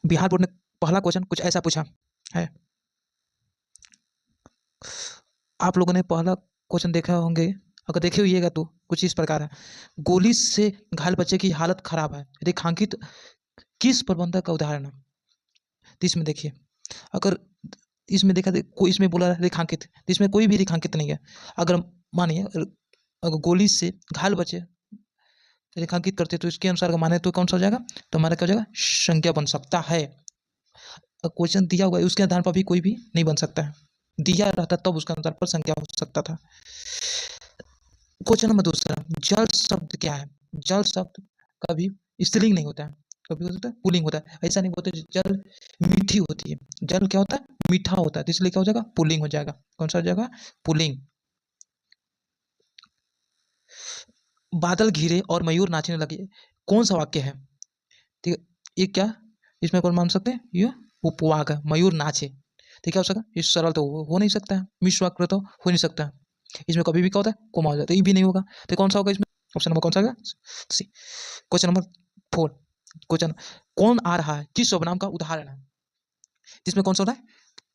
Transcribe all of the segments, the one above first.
Bihar board ने पहला question कुछ ऐसा पूछा है, आप लोगों ने पहला क्वेश्चन देखा होंगे, अगर देखे होइएगा तो कुछ इस प्रकार है। गोली से घायल बच्चे की हालत खराब है, रेखांकित किस प्रबंधक का उदाहरण है? तो इसमें देखिए, अगर इसमें देखा कोई इसमें बोला रेखांकित, तो इसमें कोई भी रेखांकित नहीं है। अगर मानिए अगर गोली से घायल बच्चे रेखांकित करते तो इसके अनुसार माने तो कौन सा हो जाएगा, तो हमारा क्या हो जाएगा, संज्ञा बन सकता है। क्वेश्चन दिया हुआ है उसके आधार पर भी कोई भी नहीं बन सकता है, दिया रहता तब उसके आधार पर संज्ञा हो सकता था। क्वेश्चन नंबर दूसरा, जल शब्द क्या है? जल शब्द कभी स्त्रीलिंग नहीं होता है, कभी होता है पुल्लिंग होता है। ऐसा नहीं बोलते जल मीठी होती है, जल क्या होता है, मीठा होता है, तो इसलिए क्या हो जाएगा, पुल्लिंग हो जाएगा। कौन सा हो जाएगा, पुल्लिंग। बादल घिरे और मयूर नाचने लगे, कौन सा वाक्य है? ठीक है, ये क्या, इसमें कौन मान सकते हैं, ये उपवाक है, मयूर नाचे। तो क्या हो सकता है, ये सरल तो हो नहीं सकता है, मिश्र वाक्य तो हो नहीं सकता है, इसमें कभी भी क्या होता है, कोमा हो जाता है, ये भी नहीं होगा। तो कौन सा होगा इसमें, ऑप्शन नंबर कौन सा होगा, सी। क्वेश्चन नंबर 4, क्वेश्चन, कौन आ रहा है किस सर्वनाम का उदाहरण है? इसमें कौन सा हो रहा है,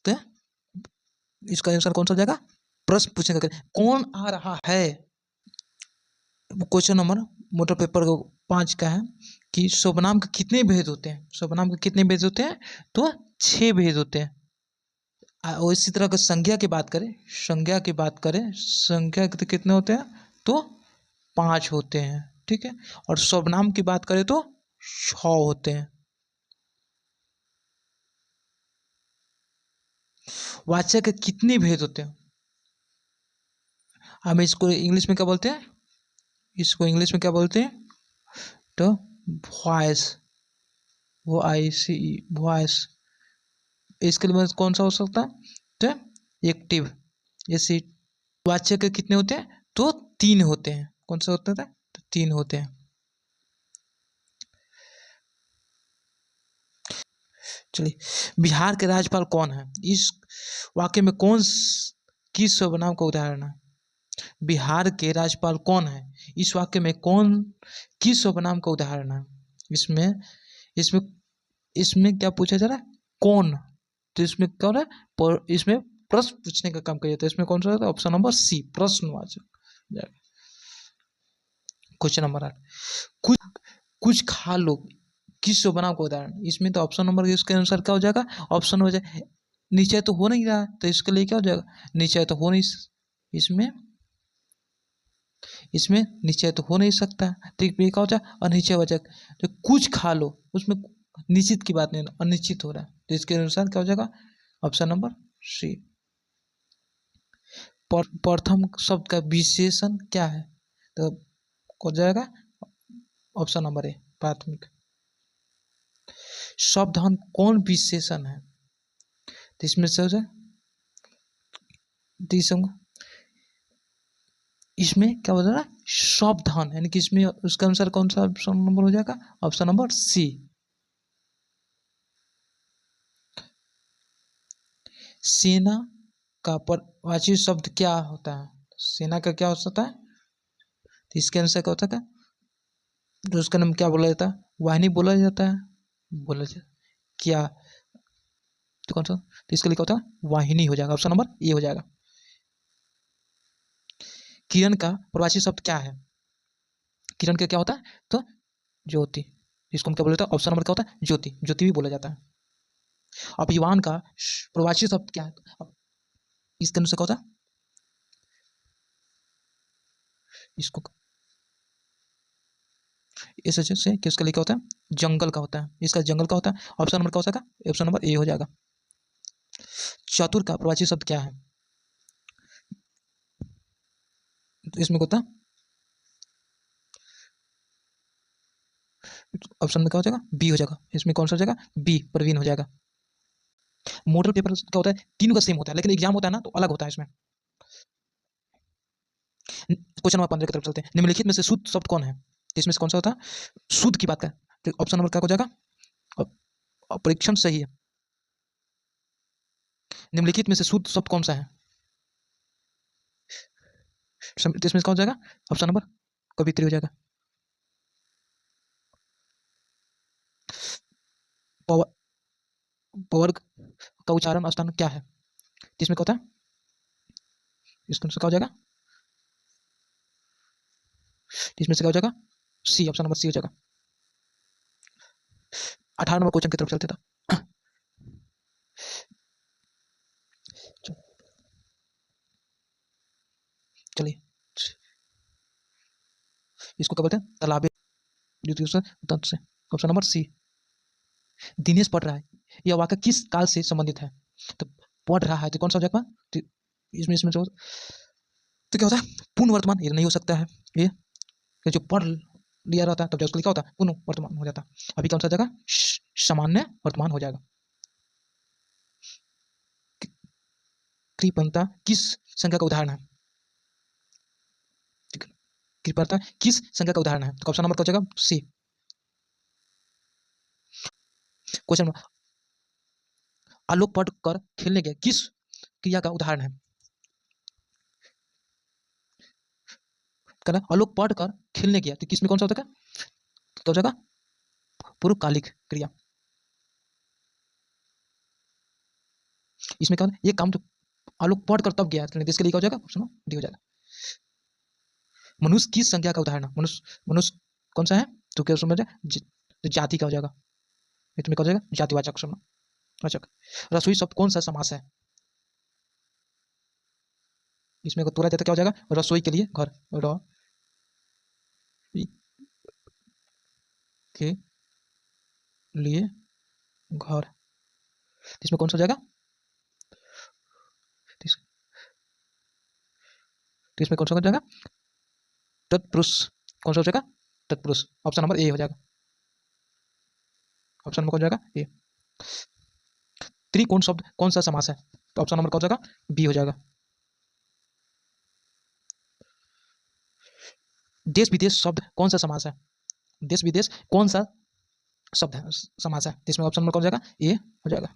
तो इसका आंसर कौन सा हो जाएगा, प्रश्न पूछेगा कौन आ रहा है। क्वेश्चन नंबर मोटर पेपर 5 का है कि सर्वनाम के कितने भेद होते हैं, सर्वनाम के कितने भेद होते हैं, तो 6 भेद होते हैं। और इसी तरह अगर संज्ञा की बात करें, संज्ञा की बात करें, संज्ञा के तो कितने होते हैं, तो 5 होते हैं, ठीक है। और सर्वनाम की बात करें तो 6 होते हैं। वाचक के कितने भेद होते हैं, हम इसको इंग्लिश में क्या बोलते हैं, इसको इंग्लिश में क्या बोलते हैं, तो वॉइस, वो ICE वॉइस। इसके लिए कौन सा हो सकता है, तो एक्टिव। जैसे वाचक के कितने होते हैं, तो 3 होते हैं। कौन सा होता है, तो 3 होते हैं। चलिए, बिहार के राज्यपाल कौन है, इस वाक्य में कौन किस सर्वनाम का उदाहरण है? बिहार के राज्यपाल कौन है, इस वाक्य में कौन किस सर्वनाम का उदाहरण है? इसमें इसमें इसमें क्या पूछा जा रहा है, कौन, तो इसमें क्या हो रहा है, इसमें प्रश्न पूछने का काम किया जाता है। इसमें कौन सा होता है, ऑप्शन नंबर सी, प्रश्नवाचक। क्वेश्चन नंबर 8, कुछ कुछ खा लो किस सर्वनाम का उदाहरण, इसमें तो ऑप्शन नंबर इसके अनुसार क्या हो जाएगा, ऑप्शन हो जाए, नीचे तो हो नहीं रहा तो इसके लिए क्या हो जाएगा, नीचे तो हो नहीं, इसमें इसमें नीचे तो हो नहीं सकता, तो ये क्या हो जाए, अनिश्चय वाचक। तो कुछ खा लो, उसमें निश्चित की बात नहीं, अनिश्चित हो रहा है, तो इसके अनुसार क्या हो जाएगा, ऑप्शन नंबर सी। प्रथम शब्द का विशेषण क्या है, तो हो जाएगा ऑप्शन नंबर ए, प्राथमिक। शब्दहन कौन विशेषण है, तो इसमें से हो जाए, इसमें क्या हो जाएगा, शब्दहन, यानी कि इसमें उसके अनुसार कौन सा ऑप्शन नंबर हो जाएगा, ऑप्शन नंबर सी। सेना का परवाची शब्द क्या होता है, सेना का क्या हो सकता है, तो इसके अनुसार क्या होता है, तो उसका नाम क्या बोला जाता है, वाहिनी बोला जाता है, बोला जाता क्या, तो कौन सा, तो इसके लिए क्या होता है, वाहिनी हो जाएगा, ऑप्शन नंबर ए हो जाएगा। किरण का प्रवाची शब्द क्या है, किरण का क्या होता है, तो ज्योति, इसको हम क्या बोला जाता है, ऑप्शन नंबर क्या होता है, ज्योति, ज्योति भी बोला जाता है। अभिमान का प्रवाची शब्द क्या है, इसके अनुसार क्या होता है, इसको इस वजह से कि उसका लिखा होता है जंगल का होता है, इसका जंगल का होता है, ऑप्शन नंबर क्या हो जाएगा, ऑप्शन नंबर ए हो जाएगा। चतुर का प्रवाची शब्द क्या है, तो इसमें होता है, ऑप्शन में क्या हो जाएगा, बी हो जाएगा, इसमें कौन सा हो जाएगा, बी, प्रवीण हो जाएगा। मॉडल पेपर क्या होता है, तीनों का सेम होता है, लेकिन एग्जाम होता है ना तो अलग होता है इसमें। क्वेश्चन नंबर 15 की तरफ चलते हैं, निम्नलिखित में से शुद्ध शब्द कौन है, इसमें से कौन सा होता है, शुद्ध की बात करें तो ऑप्शन नंबर क्या हो जाएगा, परीक्षण सही है। निम्नलिखित में से शुद्ध शब्द कौन सा है, इसमें क्या हो जाएगा, ऑप्शन नंबर कवित्री हो जाएगा। वर्ग का उच्चारण स्थान क्या है? तो इसमें क्या होता है? इसमें से क्या हो जाएगा? इसमें से क्या हो जाएगा? सी, ऑप्शन नंबर सी हो जाएगा। 18 नंबर क्वेश्चन की तरफ चलते था। चलिए, इसको क्या बोलते हैं? तालाबे द्वितीय से तंत्र से। Option number C. दिनेश पढ़ रहा है, यह वाक्य किस काल से संबंधित है? तो पढ़ रहा है तो कौन सा हो जाएगा? तो इसमें जो तो क्या होता है? पूर्ण वर्तमान, ये नहीं हो सकता है। ये जो पढ़ लिया रहता है तब उसको लिखा होता है पूर्ण वर्तमान हो जाता है। अभी कौन सा जगह? सामान्य वर्तमान हो जाएगा। कृपणता किस संख्या का उदाहरण है? कृपणता किस संख्या का उदाहरण है? तो ऑप्शन नंबर क्या हो जाएगा? सी। क्वेश्चन नंबर, आलोक पढ़ कर खेलने गया किस क्रिया का उदाहरण है? कहना आलोक पढ़ कर खेलने गया तो किसमें कौन सा होता है? क्या हो जाएगा? पूर्वकालिक क्रिया। इसमें क्या होता है? ये काम तो आलोक पढ़ कर तब गया, तो इसके लिए क्या हो जाएगा? ऑप्शन डी हो जाएगा। मनुष्य किस संख्या का उदाहरण है? मनुष्य मनुष्य कौन सा है? तो क्या समझ जाति का हो जाएगा। इसमें क्या हो जाएगा? जातिवाचक वाचक। रसोई शब्द कौन सा समास है? इसमें तोड़ा जाता क्या हो जाएगा? रसोई के लिए घर, र के लिए घर। इसमें कौन सा हो जाएगा? तो इसमें कौन सा हो जाएगा? तत्पुरुष। कौन सा हो जाएगा? तत्पुरुष। ऑप्शन नंबर ए हो जाएगा। ऑप्शन नंबर कौन जाएगा? ए। त्रिकोण शब्द कौन सा समास है? तो ऑप्शन नंबर कौन जाएगा? बी हो जाएगा। देश विदेश शब्द कौन सा समास है? देश विदेश कौन सा शब्द है समास है? इसमें ऑप्शन नंबर कौन जाएगा? ए हो जाएगा।